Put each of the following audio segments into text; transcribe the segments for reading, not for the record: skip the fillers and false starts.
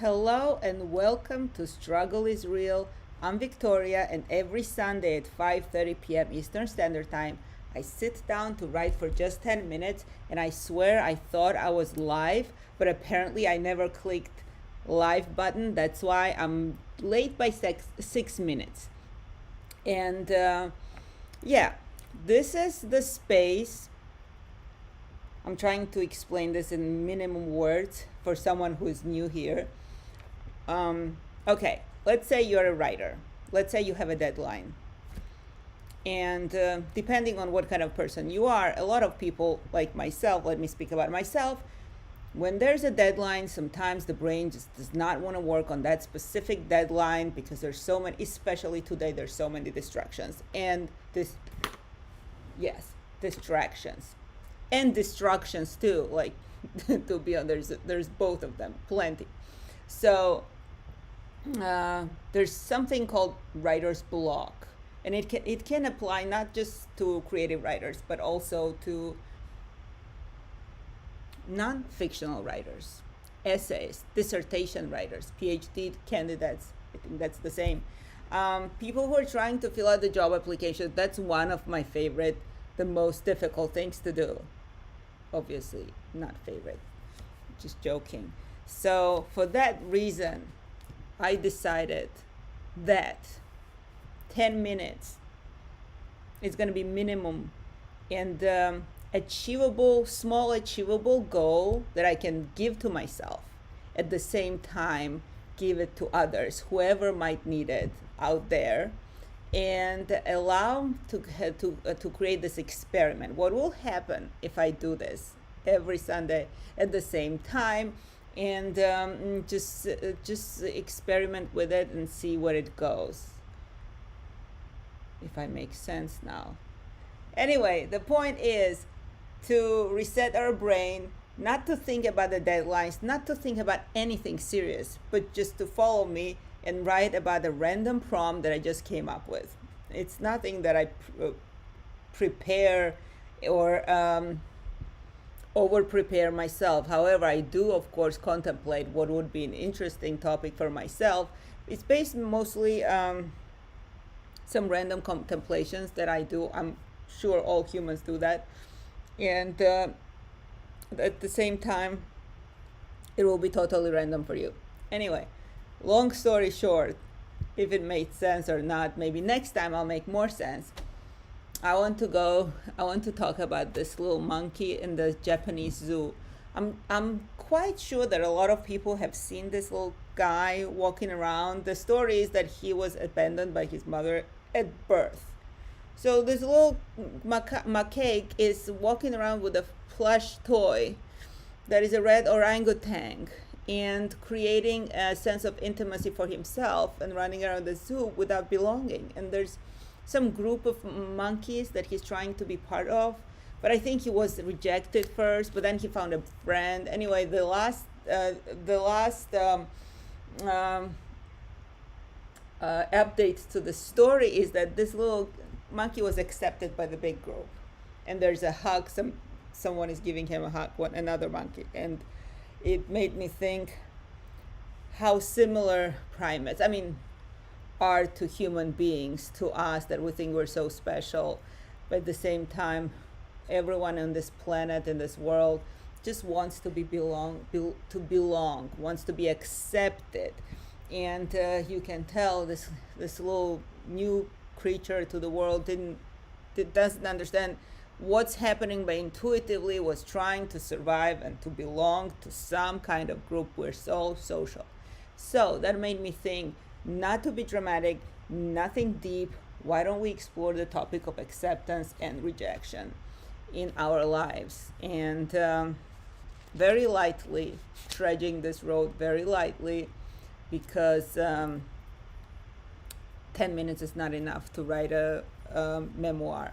Hello and welcome to Struggle is Real. I'm Victoria, and every Sunday at 5:30 p.m. Eastern Standard Time, I sit down to write for just 10 minutes, and I swear I thought I was live, but apparently I never clicked live button. That's why I'm late by 6 minutes. And yeah, this is the space. I'm trying to explain this in minimum words for someone who is new here. Okay, let's say you're a writer. Let's say you have a deadline. And depending on what kind of person you are, a lot of people like myself, let me speak about myself, when there's a deadline, sometimes the brain just does not want to work on that specific deadline because there's so many, especially today, there's so many distractions. And distractions. And destructions too, like to be honest, there's both of them, plenty. So there's something called writer's block, and it can apply not just to creative writers but also to non-fictional writers, essays, dissertation writers, PhD candidates. I think that's the same. People who are trying to fill out the job application, that's one of my favorite, the most difficult things to do. Obviously not favorite, just joking. So for that reason, I decided that 10 minutes is going to be minimum, and small achievable goal that I can give to myself, at the same time give it to others, whoever might need it out there, and allow to create this experiment. What will happen if I do this every Sunday at the same time, and just experiment with it and see where it goes, if I make sense now. Anyway, the point is to reset our brain, not to think about the deadlines, not to think about anything serious, but just to follow me and write about a random prompt that I just came up with. It's nothing that I prepare or over prepare myself. However, I do of course contemplate what would be an interesting topic for myself. It's based mostly some random contemplations that I do. I'm sure all humans do that. And at the same time, it will be totally random for you. Anyway, long story short, if it made sense or not, maybe next time I'll make more sense. I want to talk about this little monkey in the Japanese zoo. I'm quite sure that a lot of people have seen this little guy walking around. The story is that he was abandoned by his mother at birth. So this little macaque is walking around with a plush toy that is a red orangutan, and creating a sense of intimacy for himself and running around the zoo without belonging. And there's some group of monkeys that he's trying to be part of, but I think he was rejected first, but then he found a friend. Anyway, the last update to the story is that this little monkey was accepted by the big group, and there's a hug. Someone is giving him a hug, another monkey, and it made me think how similar primates, are to human beings, to us, that we think we're so special, but at the same time, everyone on this planet, in this world, just wants to belong, wants to be accepted. And you can tell this little new creature to the world doesn't understand what's happening, but intuitively was trying to survive and to belong to some kind of group. We're so social. So that made me think, not to be dramatic, nothing deep, why don't we explore the topic of acceptance and rejection in our lives, and very lightly, trudging this road very lightly, because 10 minutes is not enough to write a memoir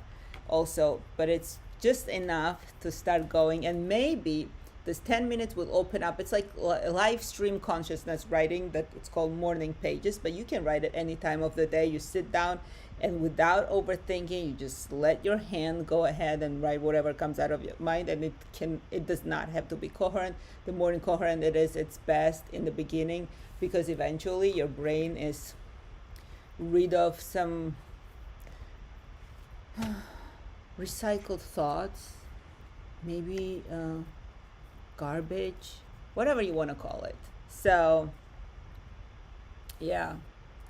also, but it's just enough to start going. And maybe this 10 minutes will open up. It's like a live stream consciousness writing, that it's called morning pages, but you can write at any time of the day. You sit down and without overthinking, you just let your hand go ahead and write whatever comes out of your mind, and it does not have to be coherent. The more incoherent it is, it's best in the beginning, because eventually your brain is rid of some recycled thoughts, maybe garbage, whatever you want to call it. So yeah,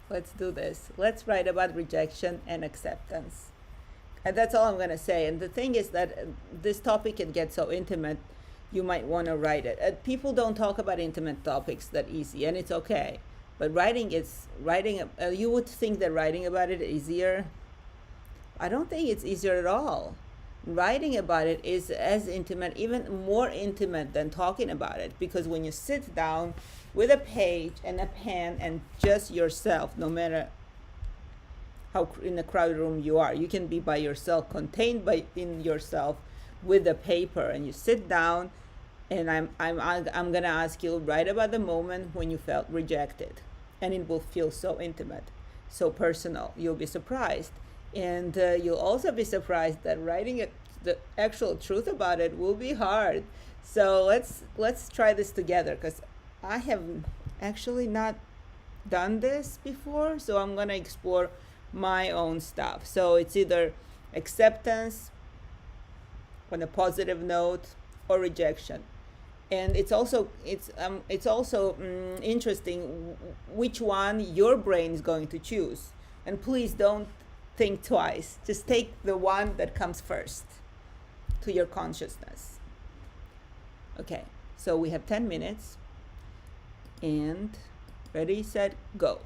let's do this. Let's write about rejection and acceptance. And that's all I'm going to say. And the thing is that this topic can get so intimate, you might want to write it. People don't talk about intimate topics that easy, and it's okay. But you would think that writing about it is easier. I don't think it's easier at all. Writing about it is as intimate, even more intimate than talking about it, because when you sit down with a page and a pen and just yourself, no matter how in a crowded room you are, you can be by yourself, contained in yourself with a paper, and you sit down, and I'm gonna ask you, write about the moment when you felt rejected, and it will feel so intimate, so personal. You'll be surprised. And you'll also be surprised that writing the actual truth about it will be hard. So let's try this together, because I have actually not done this before. So I'm gonna explore my own stuff. So it's either acceptance on a positive note or rejection. And it's also interesting which one your brain is going to choose. And please don't think twice. Just take the one that comes first to your consciousness. Okay, so we have 10 minutes. And ready, set, go.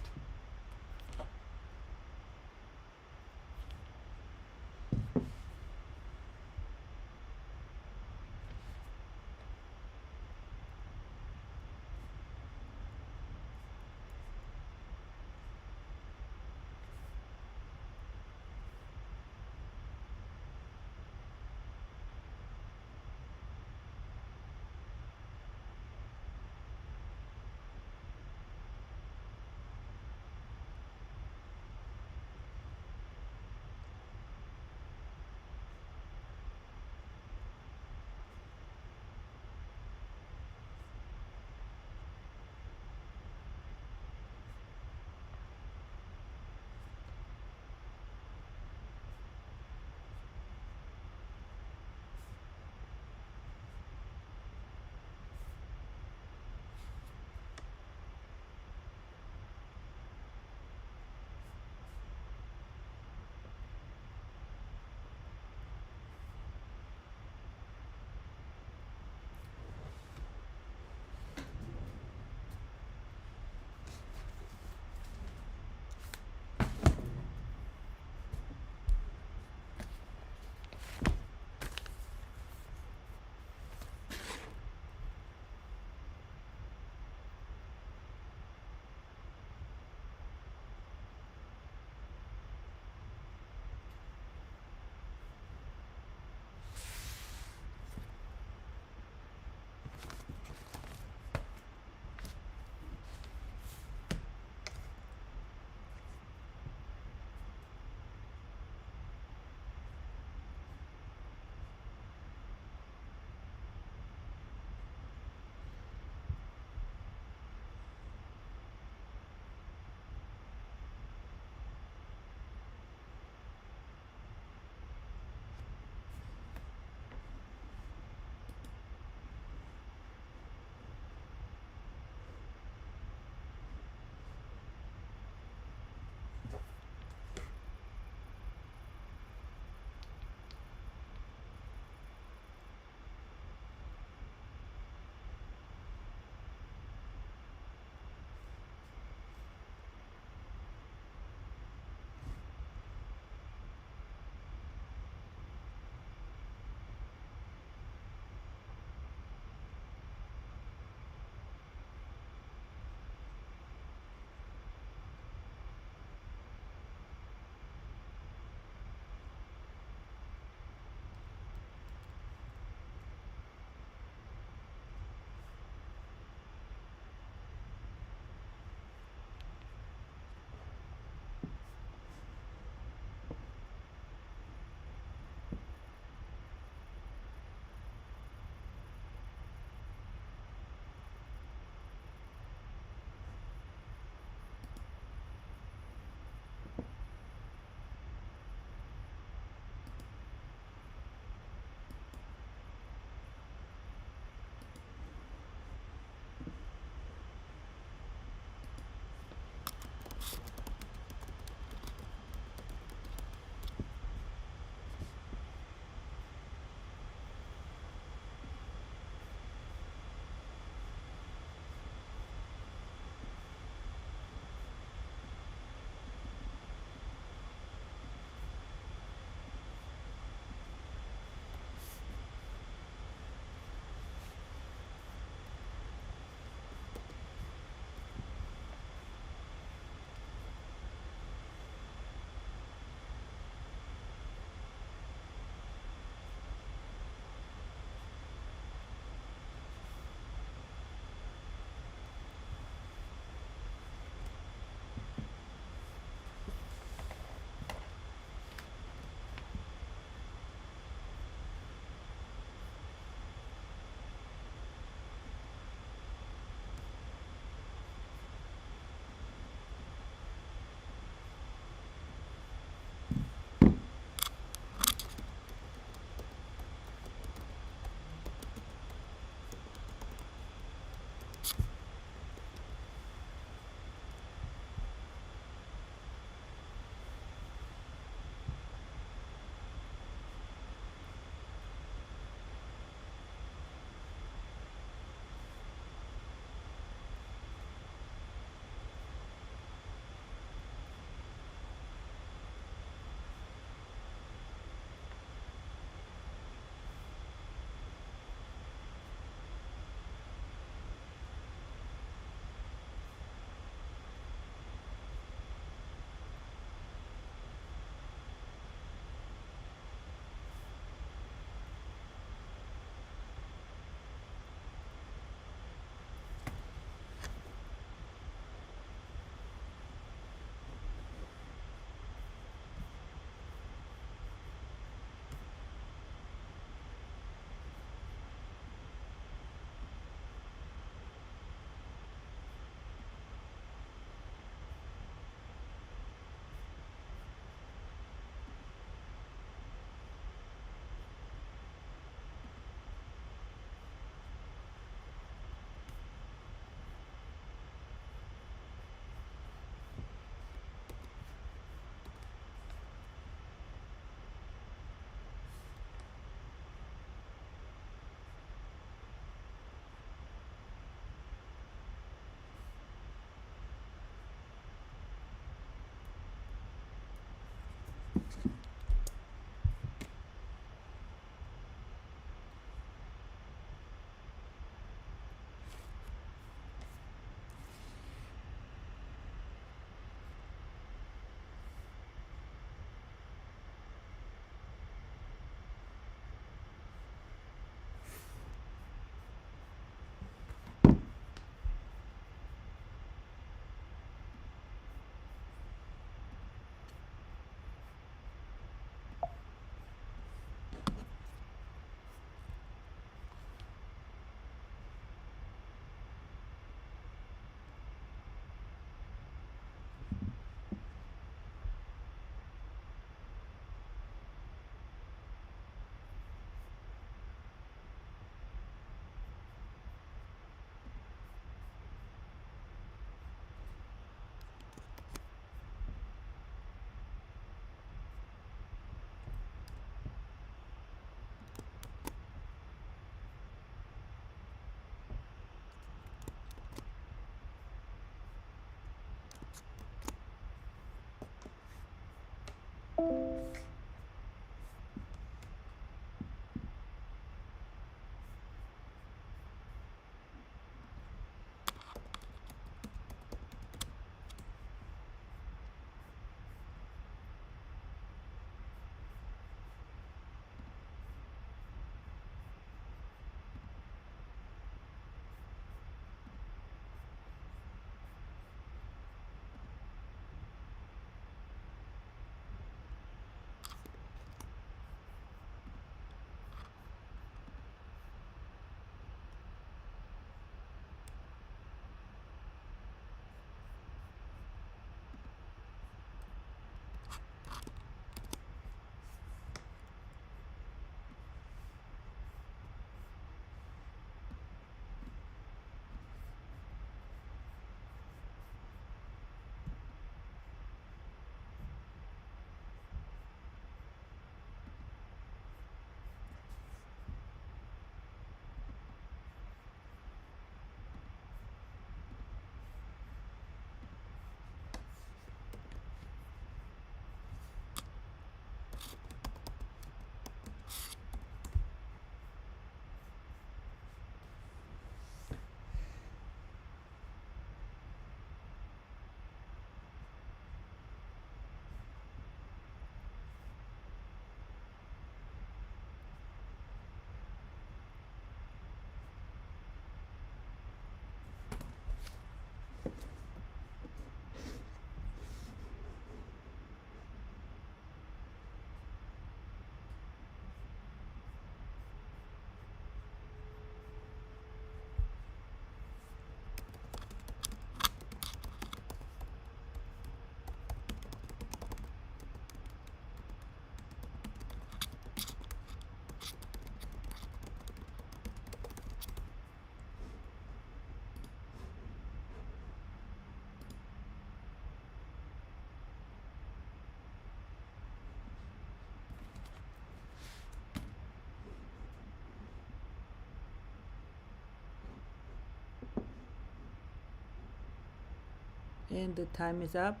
And the time is up.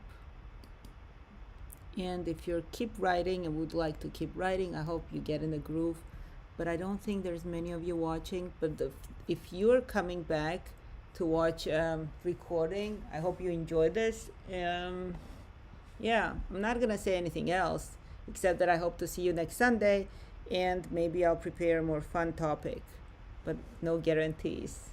And if you keep writing and would like to keep writing, I hope you get in the groove. But I don't think there's many of you watching. But if you're coming back to watch recording, I hope you enjoy this. Yeah, I'm not gonna say anything else except that I hope to see you next Sunday, and maybe I'll prepare a more fun topic, but no guarantees.